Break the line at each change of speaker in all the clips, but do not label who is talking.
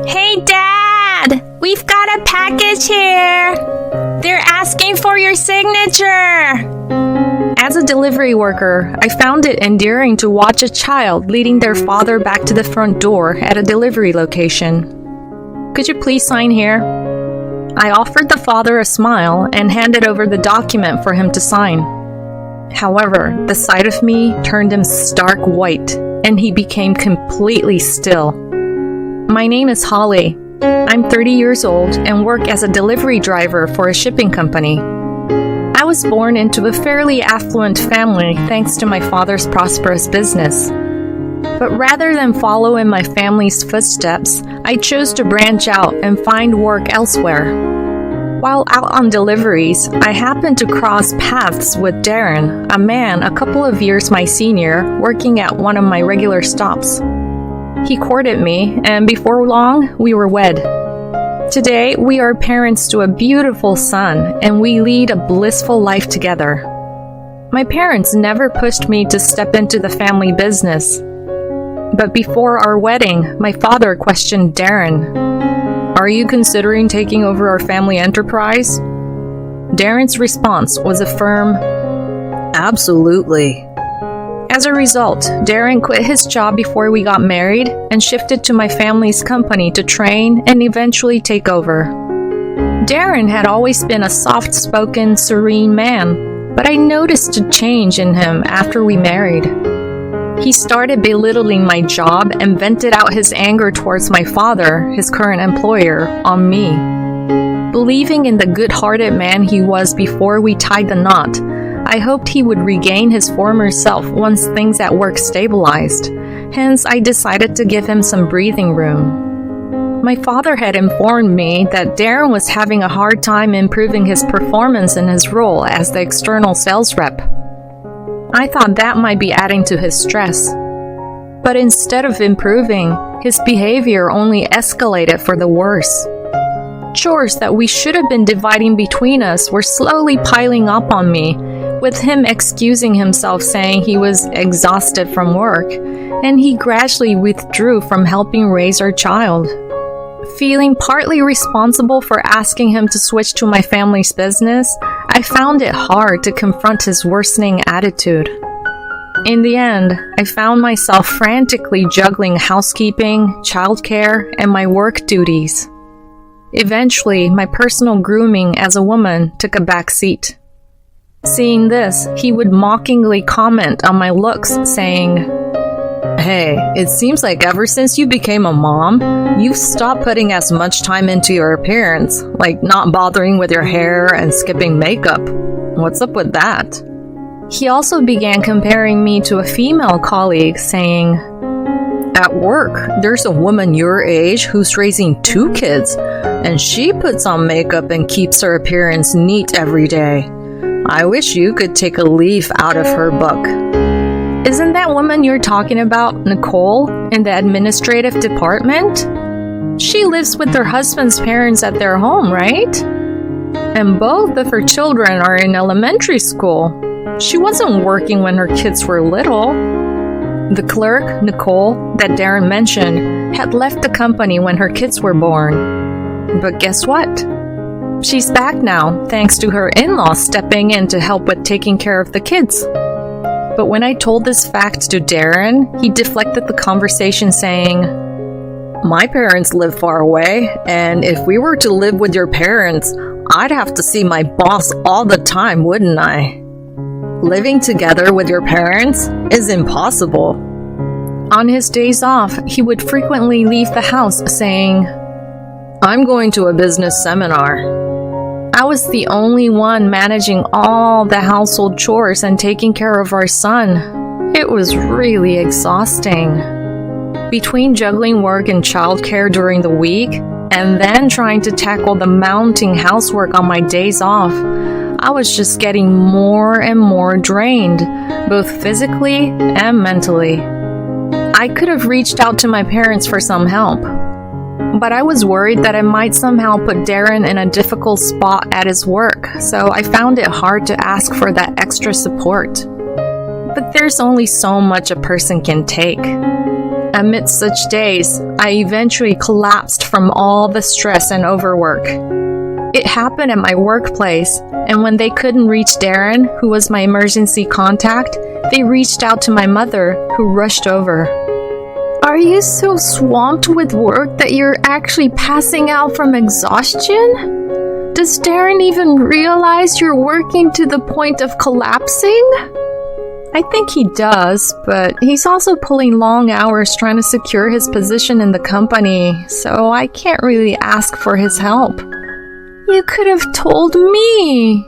Hey, Dad! We've got a package here! They're asking for your signature! As a delivery worker, I found it endearing to watch a child leading their father back to the front door at a delivery location. Could you please sign here? I offered the father a smile and handed over the document for him to sign. However, the sight of me turned him stark white, and he became completely still. My name is Holly. I'm 30 years old and work as a delivery driver for a shipping company. I was born into a fairly affluent family thanks to my father's prosperous business. But rather than follow in my family's footsteps, I chose to branch out and find work elsewhere. While out on deliveries, I happened to cross paths with Darren, a man a couple of years my senior, working at one of my regular stops. He courted me, and before long, we were wed. Today, we are parents to a beautiful son, and we lead a blissful life together. My parents never pushed me to step into the family business. But before our wedding, my father questioned Darren. "Are you considering taking over our family enterprise?" Darren's response was a firm, "Absolutely." As a result, Darren quit his job before we got married and shifted to my family's company to train and eventually take over. Darren had always been a soft-spoken, serene man, but I noticed a change in him after we married. He started belittling my job and vented out his anger towards my father, his current employer, on me. Believing in the good-hearted man he was before we tied the knot, I hoped he would regain his former self once things at work stabilized. Hence, I decided to give him some breathing room. My father had informed me that Darren was having a hard time improving his performance in his role as the external sales rep. I thought that might be adding to his stress. But instead of improving, his behavior only escalated for the worse. Chores that we should have been dividing between us were slowly piling up on me, with him excusing himself saying he was exhausted from work, and he gradually withdrew from helping raise our child. Feeling partly responsible for asking him to switch to my family's business, I found it hard to confront his worsening attitude. In the end, I found myself frantically juggling housekeeping, childcare, and my work duties. Eventually, my personal grooming as a woman took a back seat. Seeing this, he would mockingly comment on my looks, saying, "Hey, it seems like ever since you became a mom, you've stopped putting as much time into your appearance, like not bothering with your hair and skipping makeup. What's up with that?" He also began comparing me to a female colleague, saying, "At work, there's a woman your age who's raising 2 kids, and she puts on makeup and keeps her appearance neat every day. I wish you could take a leaf out of her book." Isn't that woman you're talking about, Nicole, in the administrative department? She lives with her husband's parents at their home, right? And both of her children are in elementary school. She wasn't working when her kids were little. The clerk, Nicole, that Darren mentioned, had left the company when her kids were born. But guess what? She's back now, thanks to her in-laws stepping in to help with taking care of the kids. But when I told this fact to Darren, he deflected the conversation saying, "My parents live far away, and if we were to live with your parents, I'd have to see my boss all the time, wouldn't I? Living together with your parents is impossible." On his days off, he would frequently leave the house saying, "I'm going to a business seminar." I was the only one managing all the household chores and taking care of our son. It was really exhausting. Between juggling work and childcare during the week, and then trying to tackle the mounting housework on my days off, I was just getting more and more drained, both physically and mentally. I could have reached out to my parents for some help, but I was worried that I might somehow put Darren in a difficult spot at his work, so I found it hard to ask for that extra support. But there's only so much a person can take. Amidst such days, I eventually collapsed from all the stress and overwork. It happened at my workplace, and when they couldn't reach Darren, who was my emergency contact, they reached out to my mother, who rushed over. Are you so swamped with work that you're actually passing out from exhaustion? Does Darren even realize you're working to the point of collapsing? I think he does, but he's also pulling long hours trying to secure his position in the company, so I can't really ask for his help. You could have told me.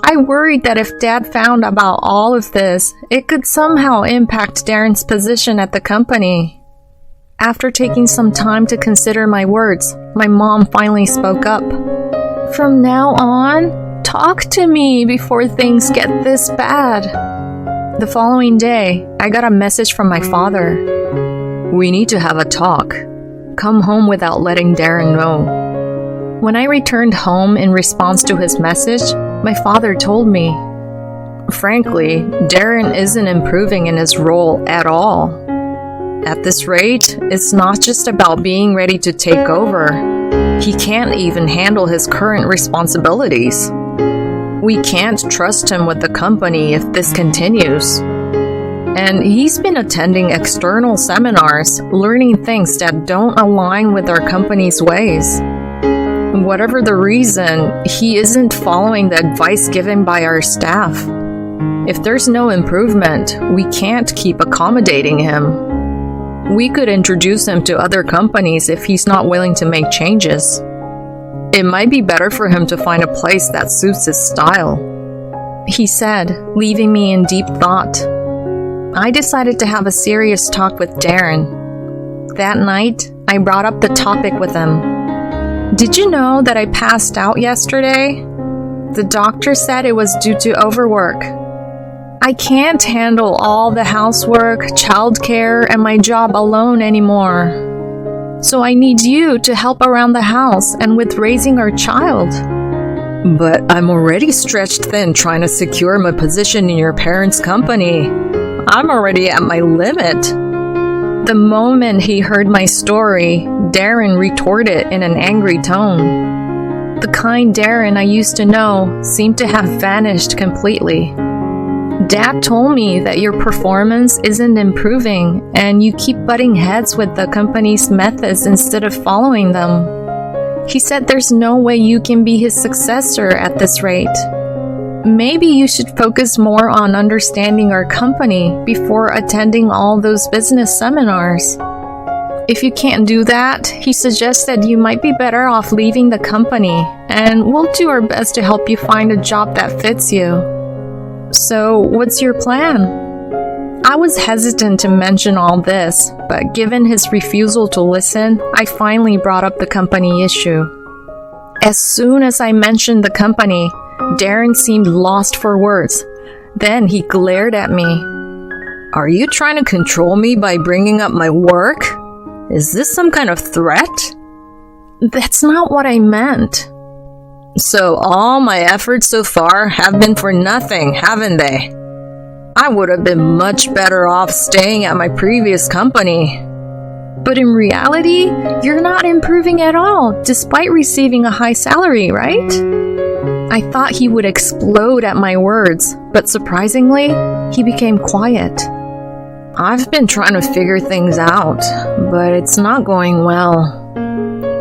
I worried that if Dad found about all of this, it could somehow impact Darren's position at the company. After taking some time to consider my words, my mom finally spoke up. From now on, talk to me before things get this bad. The following day, I got a message from my father. We need to have a talk. Come home without letting Darren know. When I returned home in response to his message, my father told me, frankly, Darren isn't improving in his role at all. At this rate, it's not just about being ready to take over. He can't even handle his current responsibilities. We can't trust him with the company if this continues. And he's been attending external seminars, learning things that don't align with our company's ways. Whatever the reason, he isn't following the advice given by our staff. If there's no improvement, we can't keep accommodating him. We could introduce him to other companies if he's not willing to make changes. It might be better for him to find a place that suits his style, he said, leaving me in deep thought. I decided to have a serious talk with Darren. That night, I brought up the topic with him. Did you know that I passed out yesterday? The doctor said it was due to overwork. I can't handle all the housework, childcare, and my job alone anymore. So I need you to help around the house and with raising our child. But I'm already stretched thin trying to secure my position in your parents' company. I'm already at my limit. The moment he heard my story, Darren retorted in an angry tone. The kind Darren I used to know seemed to have vanished completely. Dad told me that your performance isn't improving and you keep butting heads with the company's methods instead of following them. He said there's no way you can be his successor at this rate. Maybe you should focus more on understanding our company before attending all those business seminars. If you can't do that, he suggested you might be better off leaving the company, and we'll do our best to help you find a job that fits you. So, what's your plan? I was hesitant to mention all this, but given his refusal to listen, I finally brought up the company issue. As soon as I mentioned the company, Darren seemed lost for words. Then he glared at me. Are you trying to control me by bringing up my work? Is this some kind of threat? That's not what I meant. So all my efforts so far have been for nothing, haven't they? I would have been much better off staying at my previous company. But in reality, you're not improving at all, despite receiving a high salary, right? I thought he would explode at my words, but surprisingly, he became quiet. I've been trying to figure things out, but it's not going well.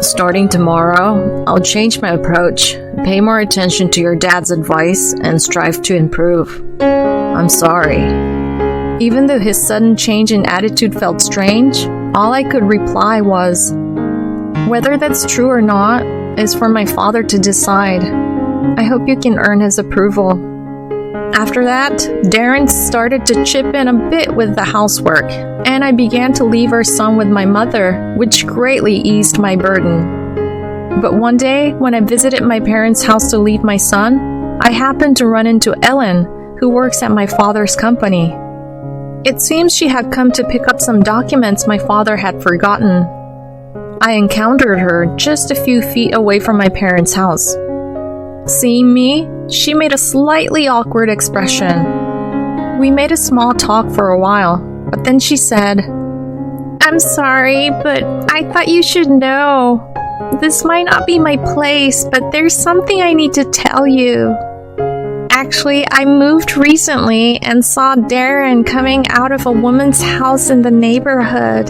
Starting tomorrow, I'll change my approach, pay more attention to your dad's advice, and strive to improve. I'm sorry. Even though his sudden change in attitude felt strange, all I could reply was, whether that's true or not is for my father to decide. I hope you can earn his approval. After that, Darren started to chip in a bit with the housework, and I began to leave our son with my mother, which greatly eased my burden. But one day, when I visited my parents' house to leave my son, I happened to run into Ellen, who works at my father's company. It seems she had come to pick up some documents my father had forgotten. I encountered her just a few feet away from my parents' house. Seeing me, she made a slightly awkward expression. We made a small talk for a while, but then she said, I'm sorry, but I thought you should know. This might not be my place, but there's something I need to tell you. Actually, I moved recently and saw Darren coming out of a woman's house in the neighborhood.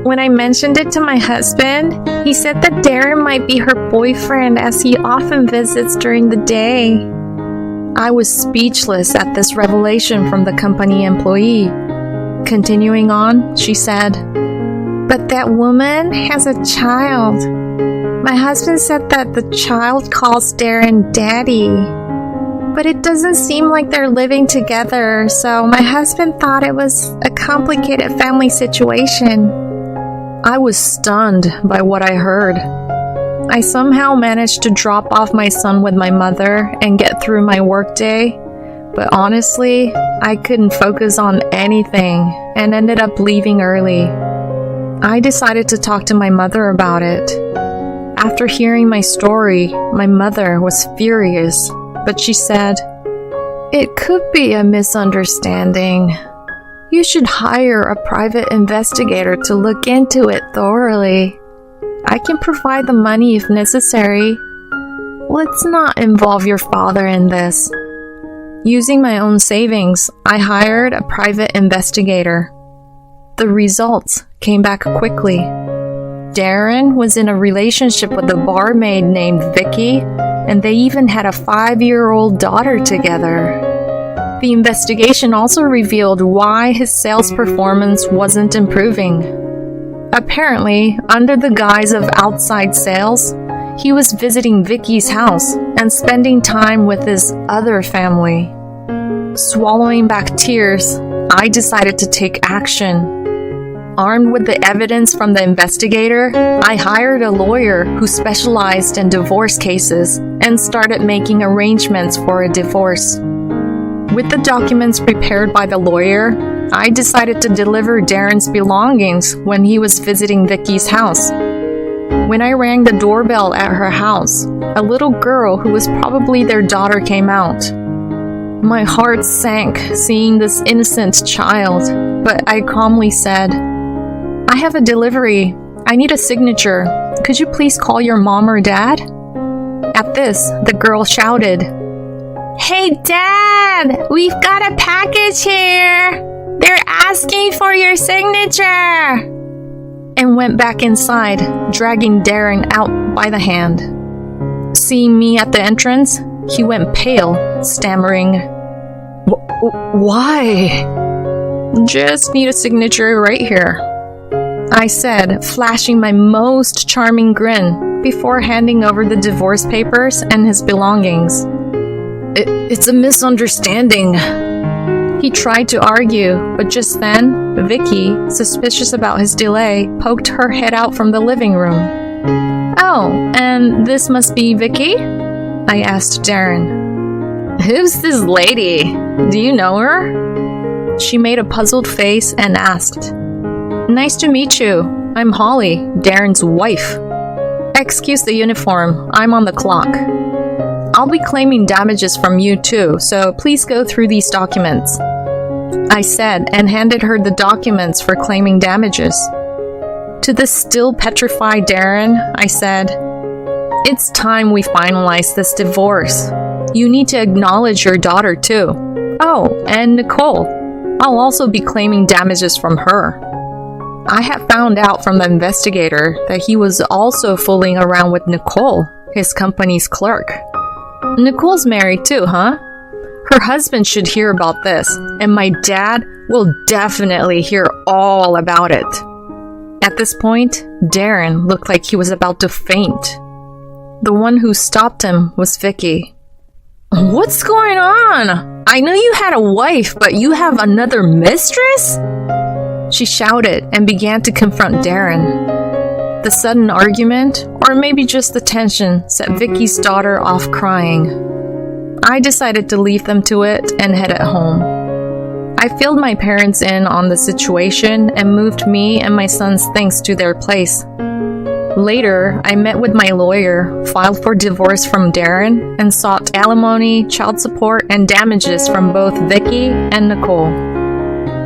When I mentioned it to my husband, he said that Darren might be her boyfriend as he often visits during the day. I was speechless at this revelation from the company employee. Continuing on, she said, "But that woman has a child. My husband said that the child calls Darren Daddy. But it doesn't seem like they're living together, so my husband thought it was a complicated family situation." I was stunned by what I heard. I somehow managed to drop off my son with my mother and get through my workday, but honestly, I couldn't focus on anything and ended up leaving early. I decided to talk to my mother about it. After hearing my story, my mother was furious, but she said, "It could be a misunderstanding. You should hire a private investigator to look into it thoroughly. I can provide the money if necessary. Let's not involve your father in this." Using my own savings, I hired a private investigator. The results came back quickly. Darren was in a relationship with a barmaid named Vicky, and they even had a 5-year-old daughter together. The investigation also revealed why his sales performance wasn't improving. Apparently, under the guise of outside sales, he was visiting Vicky's house and spending time with his other family. Swallowing back tears, I decided to take action. Armed with the evidence from the investigator, I hired a lawyer who specialized in divorce cases and started making arrangements for a divorce. With the documents prepared by the lawyer, I decided to deliver Darren's belongings when he was visiting Vicky's house. When I rang the doorbell at her house, a little girl who was probably their daughter came out. My heart sank seeing this innocent child, but I calmly said, "I have a delivery. I need a signature. Could you please call your mom or dad?" At this, the girl shouted, "Hey Dad, we've got a package here. They're asking for your signature," and went back inside, dragging Darren out by the hand. Seeing me at the entrance, he went pale, stammering, "Why?" "Just need a signature right here," I said, flashing my most charming grin before handing over the divorce papers and his belongings. It's a misunderstanding." He tried to argue, but just then, Vicky, suspicious about his delay, poked her head out from the living room. "Oh, and this must be Vicky?" I asked Darren. "Who's this lady? Do you know her?" She made a puzzled face and asked, "Nice to meet you. I'm Holly, Darren's wife." "Excuse the uniform. I'm on the clock. I'll be claiming damages from you too, so please go through these documents," I said and handed her the documents for claiming damages. To the still petrified Darren, I said, "It's time we finalize this divorce. You need to acknowledge your daughter too. Oh, and Nicole. I'll also be claiming damages from her." I had found out from the investigator that he was also fooling around with Nicole, his company's clerk. "Nicole's married too, huh? Her husband should hear about this, and my dad will definitely hear all about it." At this point, Darren looked like he was about to faint. The one who stopped him was Vicky. "What's going on? I know you had a wife, but you have another mistress?" She shouted and began to confront Darren. The sudden argument, or maybe just the tension, set Vicky's daughter off crying. I decided to leave them to it and head home. I filled my parents in on the situation and moved me and my son's things to their place. Later, I met with my lawyer, filed for divorce from Darren, and sought alimony, child support, and damages from both Vicky and Nicole.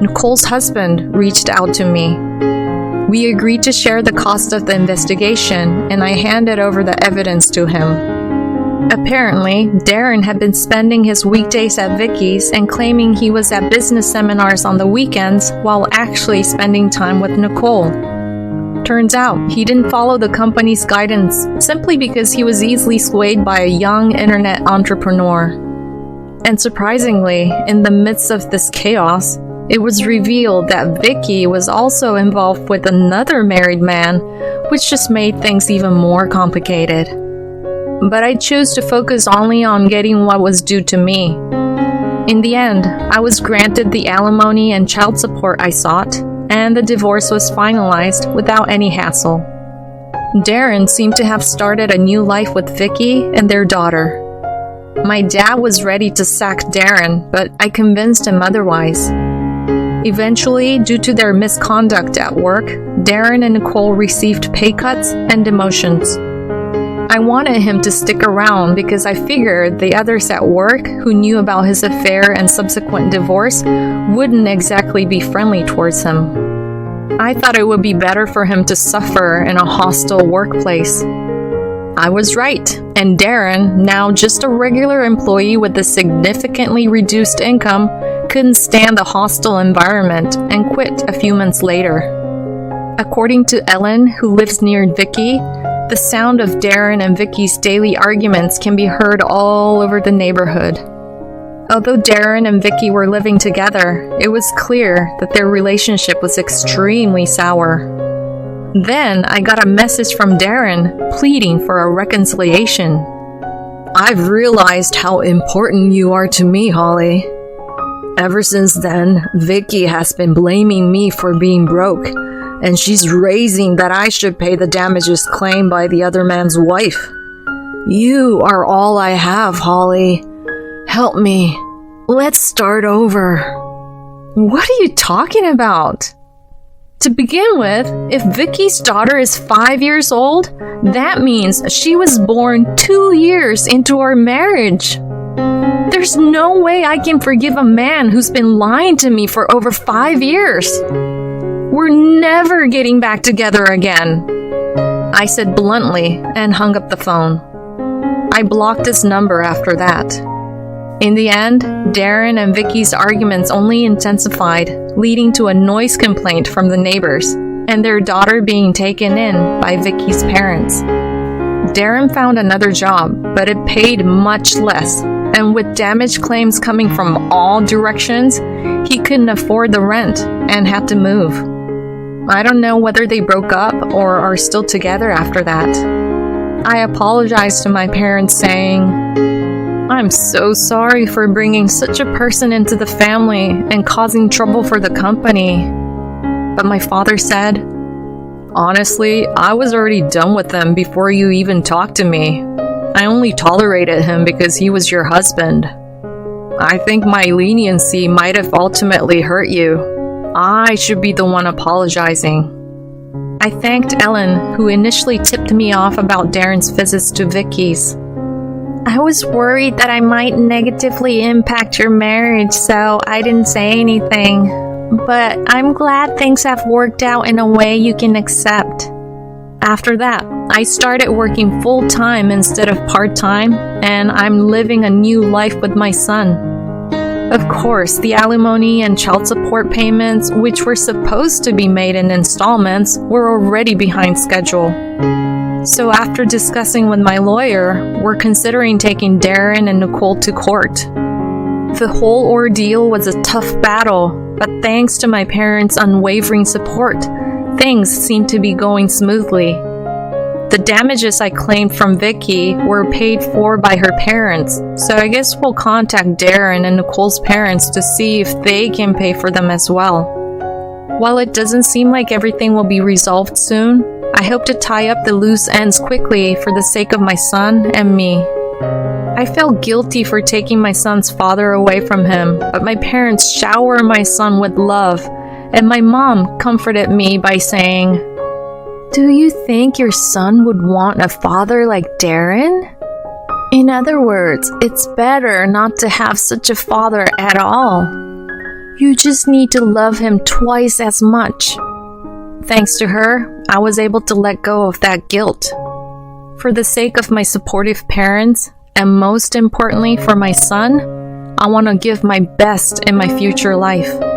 Nicole's husband reached out to me. We agreed to share the cost of the investigation, and I handed over the evidence to him. Apparently, Darren had been spending his weekdays at Vicky's and claiming he was at business seminars on the weekends while actually spending time with Nicole. Turns out, he didn't follow the company's guidance simply because he was easily swayed by a young internet entrepreneur. And surprisingly, in the midst of this chaos, it was revealed that Vicky was also involved with another married man, which just made things even more complicated. But I chose to focus only on getting what was due to me. In the end, I was granted the alimony and child support I sought, and the divorce was finalized without any hassle. Darren seemed to have started a new life with Vicky and their daughter. My dad was ready to sack Darren, but I convinced him otherwise. Eventually, due to their misconduct at work, Darren and Nicole received pay cuts and demotions. I wanted him to stick around because I figured the others at work who knew about his affair and subsequent divorce wouldn't exactly be friendly towards him. I thought it would be better for him to suffer in a hostile workplace. I was right, and Darren, now just a regular employee with a significantly reduced income, couldn't stand the hostile environment and quit a few months later. According to Ellen, who lives near Vicky, the sound of Darren and Vicky's daily arguments can be heard all over the neighborhood. Although Darren and Vicky were living together, it was clear that their relationship was extremely sour. Then I got a message from Darren pleading for a reconciliation. "I've realized how important you are to me, Holly. Ever since then, Vicky has been blaming me for being broke, and she's raising that I should pay the damages claimed by the other man's wife. You are all I have, Holly. Help me. Let's start over." What are you talking about? To begin with, if Vicky's daughter is 5 years old, that means she was born 2 years into our marriage. There's no way I can forgive a man who's been lying to me for over 5 years. We're never getting back together again, I said bluntly and hung up the phone. I blocked his number after that. In the end, Darren and Vicky's arguments only intensified, leading to a noise complaint from the neighbors and their daughter being taken in by Vicky's parents. Darren found another job, but it paid much less, and with damage claims coming from all directions, he couldn't afford the rent and had to move. I don't know whether they broke up or are still together after that. I apologized to my parents, saying, "I'm so sorry for bringing such a person into the family and causing trouble for the company." But my father said, "Honestly, I was already done with them before you even talked to me. I only tolerated him because he was your husband. I think my leniency might have ultimately hurt you. I should be the one apologizing." I thanked Ellen, who initially tipped me off about Darren's visits to Vicky's. "I was worried that I might negatively impact your marriage, so I didn't say anything. But I'm glad things have worked out in a way you can accept." After that, I started working full-time instead of part-time, and I'm living a new life with my son. Of course, the alimony and child support payments, which were supposed to be made in installments, were already behind schedule. So after discussing with my lawyer, we're considering taking Darren and Nicole to court. The whole ordeal was a tough battle, but thanks to my parents' unwavering support, things seemed to be going smoothly. The damages I claimed from Vicky were paid for by her parents, so I guess we'll contact Darren and Nicole's parents to see if they can pay for them as well. While it doesn't seem like everything will be resolved soon, I hope to tie up the loose ends quickly for the sake of my son and me. I felt guilty for taking my son's father away from him, but my parents shower my son with love, and my mom comforted me by saying, "Do you think your son would want a father like Darren? In other words, it's better not to have such a father at all. You just need to love him twice as much." Thanks to her, I was able to let go of that guilt. For the sake of my supportive parents, and most importantly for my son, I want to give my best in my future life.